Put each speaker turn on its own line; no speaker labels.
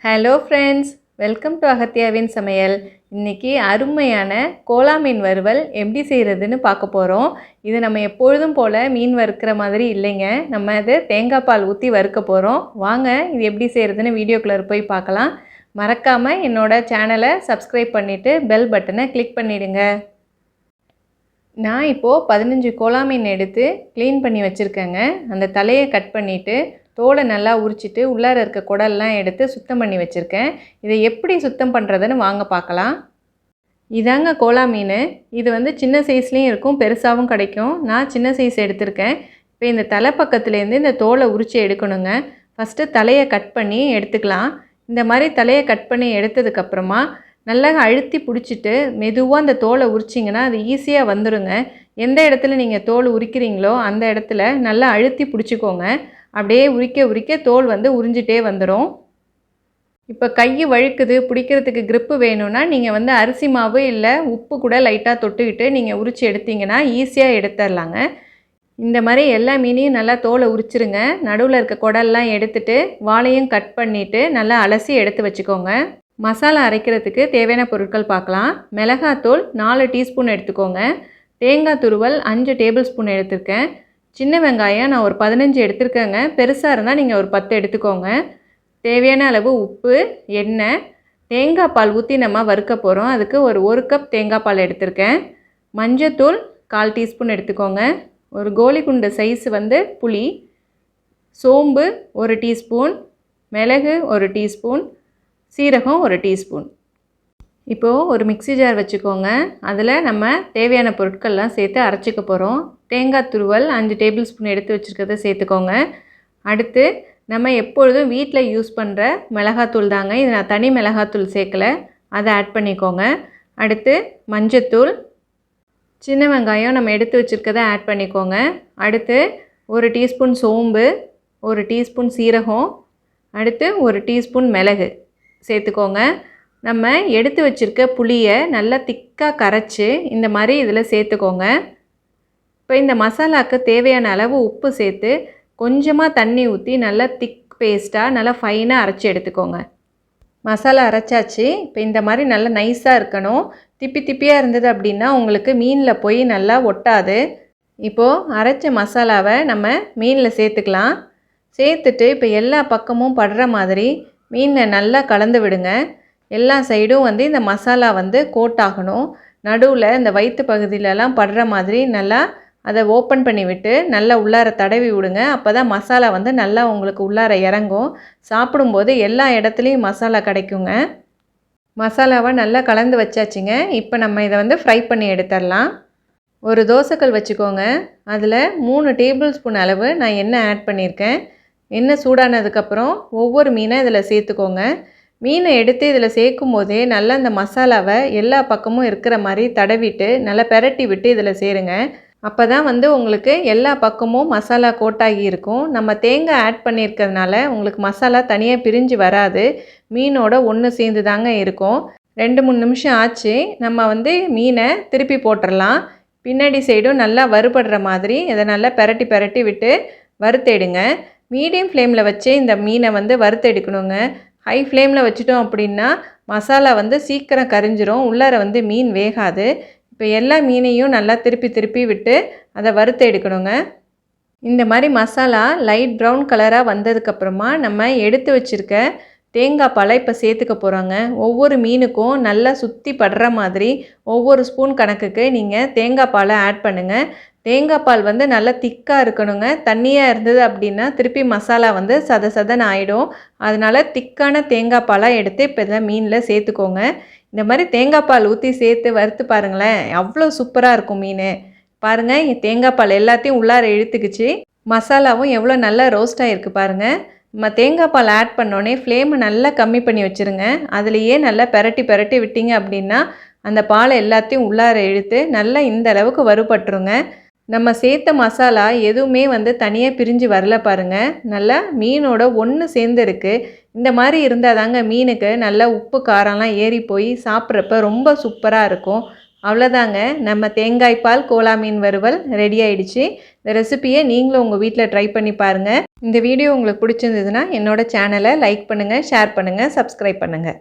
Hello friends, welcome to அகத்தியாவின் சமையல். இன்றைக்கி அருமையான கோலா மீன் வறுவல் எப்படி செய்கிறதுன்னு பார்க்க போகிறோம். இது நம்ம எப்பொழுதும் போல் மீன் வறுக்கிற மாதிரி இல்லைங்க. நம்ம இது தேங்காய் பால் ஊற்றி வறுக்க போகிறோம். வாங்க இது எப்படி செய்கிறதுன்னு வீடியோக்குள்ளே போய் பார்க்கலாம். மறக்காமல் என்னோடய சேனலை சப்ஸ்கிரைப் பண்ணிவிட்டு பெல் பட்டனை கிளிக் பண்ணிவிடுங்க. நான் இப்போது 15 கோலா மீன் எடுத்து க்ளீன் பண்ணி வச்சுருக்கேங்க. அந்த தலையை கட் பண்ணிவிட்டு தோலை நல்லா உரிச்சிட்டு உள்ளார இருக்க குடல்லாம் எடுத்து சுத்தம் பண்ணி வச்சுருக்கேன். இதை எப்படி சுத்தம் பண்ணுறதுன்னு வாங்க பார்க்கலாம். இதாங்க கோலா மீன். இது சின்ன சைஸ்லேயும் இருக்கும், பெருசாகவும் கிடைக்கும். நான் சின்ன சைஸ் எடுத்திருக்கேன். இப்போ இந்த தலை பக்கத்துலேருந்து இந்த தோலை உரித்து எடுக்கணுங்க. ஃபஸ்ட்டு தலையை கட் பண்ணி எடுத்துக்கலாம். இந்த மாதிரி தலையை கட் பண்ணி எடுத்ததுக்கப்புறமா நல்லா அழுத்தி பிடிச்சிட்டு மெதுவாக அந்த தோலை உரிச்சிங்கன்னா அது ஈஸியாக வந்துடுங்க. எந்த இடத்துல நீங்கள் தோல் உரிக்கிறீங்களோ அந்த இடத்துல நல்லா அழுத்தி பிடிச்சிக்கோங்க. அப்படியே உரிக்க உரிக்க தோல் உறிஞ்சிட்டே வந்துடும். இப்போ கை வழுக்குது, பிடிக்கிறதுக்கு க்ரிப்பு வேணும்னா நீங்கள் அரிசி மாவு இல்லை உப்பு கூட லைட்டாக தொட்டுக்கிட்டு நீங்கள் உரித்து எடுத்திங்கன்னா ஈஸியாக எடுத்துடலாங்க. இந்த மாதிரி எல்லா மீனையும் நல்லா தோலை உரிச்சிருங்க. நடுவில் இருக்க குடல்லாம் எடுத்துகிட்டு வாழையும் கட் பண்ணிவிட்டு நல்லா அலசி எடுத்து வச்சுக்கோங்க. மசாலா அரைக்கிறதுக்கு தேவையான பொருட்கள் பார்க்கலாம். மிளகாத்தூள் 4 டீஸ்பூன் எடுத்துக்கோங்க. தேங்காய் துருவல் 5 டேபிள் ஸ்பூன் எடுத்திருக்கேன். சின்ன வெங்காயம் நான் ஒரு 15 எடுத்துருக்கேங்க. பெருசாக இருந்தால் நீங்கள் ஒரு 10 எடுத்துக்கோங்க. தேவையான அளவு உப்பு, எண்ணெய், தேங்காய் பால் ஊற்றி நம்ம வறுக்க போகிறோம். அதுக்கு ஒரு கப் தேங்காய் பால் எடுத்திருக்கேன். மஞ்சத்தூள் 1/4 டீஸ்பூன் எடுத்துக்கோங்க. ஒரு கோலிக்குண்டு சைஸ் புளி, சோம்பு 1 டீஸ்பூன், மிளகு 1 டீஸ்பூன், சீரகம் 1 டீஸ்பூன். இப்போது ஒரு மிக்ஸி ஜார் வச்சுக்கோங்க. அதில் நம்ம தேவையான பொருட்கள்லாம் சேர்த்து அரைச்சிக்க போகிறோம். தேங்காய் துருவல் 5 டேபிள் ஸ்பூன் எடுத்து வச்சுருக்கிறத சேர்த்துக்கோங்க. அடுத்து நம்ம எப்பொழுதும் வீட்டில் யூஸ் பண்ணுற மிளகாத்தூள் தாங்க. இது நான் தனி மிளகாத்தூள் சேர்க்கலை, அதை ஆட் பண்ணிக்கோங்க. அடுத்து மஞ்சத்தூள், சின்ன வெங்காயம் நம்ம எடுத்து வச்சுருக்கதை ஆட் பண்ணிக்கோங்க. அடுத்து 1 டீஸ்பூன் சோம்பு, 1 டீஸ்பூன் சீரகம், அடுத்து 1 டீஸ்பூன் மிளகு சேர்த்துக்கோங்க. நம்ம எடுத்து வச்சுருக்க புளியை நல்லா திக்காக கரைச்சி இந்த மாதிரி இதில் சேர்த்துக்கோங்க. இப்போ இந்த மசாலாவுக்கு தேவையான அளவு உப்பு சேர்த்து கொஞ்சமாக தண்ணி ஊற்றி நல்லா திக் பேஸ்ட்டாக நல்லா ஃபைனாக அரைச்சி எடுத்துக்கோங்க. மசாலா அரைச்சாச்சு. இப்போ இந்த மாதிரி நல்லா நைஸாக இருக்கணும். திப்பி திப்பியாக இருந்தது அப்படின்னா உங்களுக்கு மீனில் போய் நல்லா ஒட்டாது. இப்போது அரைச்ச மசாலாவை நம்ம மீனில் சேர்த்துக்கலாம். சேர்த்துட்டு இப்போ எல்லா பக்கமும் படுற மாதிரி மீனில் நல்லா கலந்து விடுங்க. எல்லா சைடும் இந்த மசாலா கோட் ஆகணும். நடுவில் இந்த வயிற்று பகுதியிலலாம் படுற மாதிரி நல்லா அதை ஓப்பன் பண்ணி விட்டு நல்லா உள்ளார தடவி விடுங்க. அப்போ தான் மசாலா நல்லா உங்களுக்கு உள்ளார இறங்கும். சாப்பிடும்போது எல்லா இடத்துலையும் மசாலா கிடைக்குங்க. மசாலாவை நல்லா கலந்து வச்சாச்சுங்க. இப்போ நம்ம இதை ஃப்ரை பண்ணி எடுத்துடலாம். ஒரு தோசைக்கல் வச்சுக்கோங்க. அதில் 3 டேபிள் ஸ்பூன் அளவு நான் எண்ணெய் ஆட் பண்ணியிருக்கேன். எண்ணெய் சூடானதுக்கப்புறம் ஒவ்வொரு மீனை இதில் சேர்த்துக்கோங்க. மீனை எடுத்து இதில் சேர்க்கும் போதே நல்லா இந்த மசாலாவை எல்லா பக்கமும் இருக்கிற மாதிரி தடவிட்டு நல்லா பெரட்டி விட்டு இதில் சேருங்க. அப்போ தான் உங்களுக்கு எல்லா பக்கமும் மசாலா கோட்டாகி இருக்கும். நம்ம தேங்காய் ஆட் பண்ணியிருக்கிறதுனால உங்களுக்கு மசாலா தனியாக பிரிஞ்சு வராது. மீனோட ஒன்று சேர்ந்து தாங்க இருக்கும். 2-3 நிமிஷம் ஆச்சு. நம்ம மீனை திருப்பி போட்டுடலாம். பின்னாடி சைடும் நல்லா வறுபடுற மாதிரி இதை நல்லா பெரட்டி பெரட்டி விட்டு வறுத்தெடுங்க. மீடியம் ஃப்ளேமில் வச்சு இந்த மீனை வறுத்தெடுக்கணுங்க. ஹை ஃப்ளேமில் வச்சுட்டோம் அப்படின்னா மசாலா சீக்கிரம் கரிஞ்சிரும், உள்ளார மீன் வேகாது. இப்போ எல்லா மீனையும் நல்லா திருப்பி திருப்பி விட்டு அதை வறுத்து எடுக்கணுங்க. இந்த மாதிரி மசாலா லைட் ப்ரௌன் கலராக வந்ததுக்கப்புறமா நம்ம எடுத்து வச்சுருக்க தேங்காய் பாலை இப்போ சேர்த்துக்க போகிறோங்க. ஒவ்வொரு மீனுக்கும் நல்லா சுற்றி படுற மாதிரி ஒவ்வொரு ஸ்பூன் கணக்குக்கு நீங்கள் தேங்காய் பாலை ஆட் பண்ணுங்கள். தேங்காய் பால் நல்லா திக்காக இருக்கணுங்க. தண்ணியாக இருந்தது அப்படின்னா திருப்பி மசாலா சத சதன்னு ஆகிடும். அதனால் திக்கான தேங்காய் பாலாக எடுத்து இப்போ இதை மீனில் சேர்த்துக்கோங்க. இந்த மாதிரி தேங்காய் பால் ஊற்றி சேர்த்து வறுத்து பாருங்களேன், அவ்வளோ சூப்பராக இருக்கும் மீன். பாருங்கள், தேங்காய் பால் எல்லாத்தையும் உள்ளார இழுத்துக்குச்சு. மசாலாவும் எவ்வளோ நல்லா ரோஸ்ட் ஆகிருக்கு பாருங்கள். நம்ம தேங்காய் பால் ஆட் பண்ணோடனே ஃப்ளேமை நல்லா கம்மி பண்ணி வச்சுருங்க. அதுலேயே நல்லா பெரட்டி பெரட்டி விட்டிங்க அப்படின்னா அந்த பாலை எல்லாத்தையும் உள்ளார இழுத்து நல்லா இந்த அளவுக்கு வறுபட்டுருங்க. நம்ம சேர்த்த மசாலா எதுவுமே தனியாக பிரிஞ்சு வரல பாருங்கள். நல்லா மீனோட ஒன்று சேர்ந்துருக்கு. இந்த மாதிரி இருந்தால் தாங்க மீனுக்கு நல்லா உப்பு காரம்லாம் ஏறி போய் சாப்பிட்றப்ப ரொம்ப சூப்பராக இருக்கும். அவ்வளோதாங்க, நம்ம தேங்காய் பால் கோலா மீன் வறுவல் ரெடி ஆயிடுச்சு. இந்த ரெசிபியை நீங்களும் உங்கள் வீட்டில் ட்ரை பண்ணி பாருங்கள். இந்த வீடியோ உங்களுக்கு பிடிச்சிருந்ததுன்னா என்னோட சேனலை லைக் பண்ணுங்கள், ஷேர் பண்ணுங்கள், சப்ஸ்கிரைப் பண்ணுங்கள்.